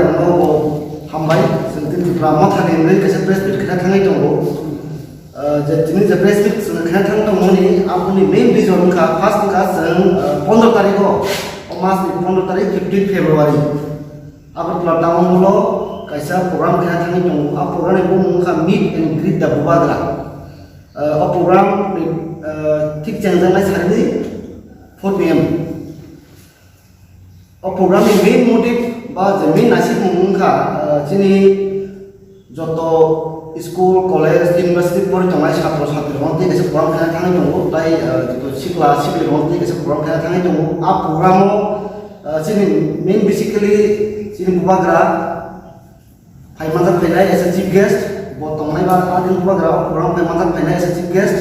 rano hambai sentin diploma thani ngai kaisa press meet khana thangai tongo je tini je press meet sung khana thang tongoni apuni main reason kha first ka sung 15 tarikho mas ni 15 tarik 15 February agartala town mulo kaisa program khana thangai tongo a program ni bung kha meet and greet the bubadra a program ঠিক jangjang sarni 4 pm a program ni main motive ba je main nasib mungkha chini joto school college university pori tongai chhatro chhatri honte kaisa program khana thangai tongo tai joto sikla sikli honte kaisa program khana thangai tongo a program chini main basically chini bubagra phai manjak phainai as a chief guest bo tongai ba adin bubagra program phai manjak phainai as a chief guest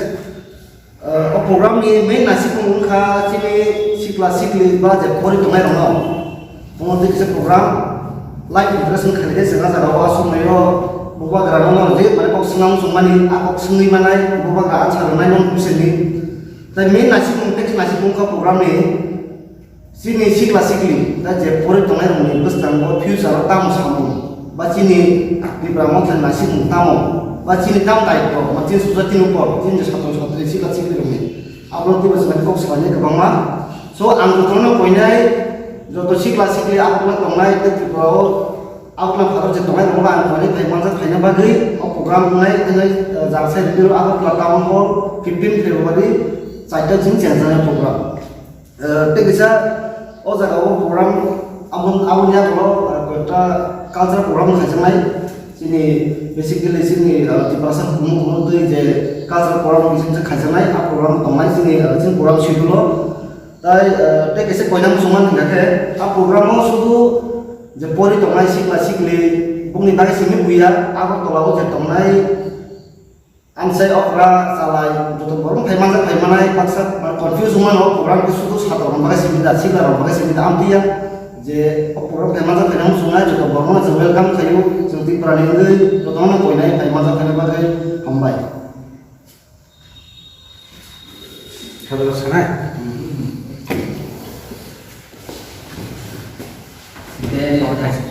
program ni main nasib mungkha chini sikla sikli ba je pori tongai rono monte kise program live impression khale senga jaga wa sumayo buba garano no je mane kok senang sumani akok sengi manai buba ga achar nai non kuseni tai main nasib mungkha nasib mungkha program ni chini sikla sikli ta je pori tongai rono bustang bo future tam samu ba chini di bramo than nasib tamo ba chini tam tai to ma chin sujati no por chin je satro satri sikla sikli rono ablo ti bas kok sawanya kabangma so ang tono poinai joto sikla sikli akla tongai te tipao akla pharo je tongai roba an phani thai manjak thaina bagri o program ngai ngai jangsai diru akla town hall 15 February chaita jing jangjang program te bisa o jaga o program amun ya lo kota culture program khajamai sini basically sini dipasan kumu tu je culture program sini khajamai a program tongai sini sini program schedule tai te kese koinam suman ngake a programo sudu je pori tongai sikla sikli bungni bagi sini buya aku tolao je tongai ansai okra salai joto borong thai manai paksa confuse suman o program ke sudu satu orang bagi sini da sikla orang bagi sini da amtia je program thai manjak thai sungai joto borong je welcome thayu jengti prani ngai joto na koinai thai manjak thai bagi hambai Hello sanai Oke, terima kasih.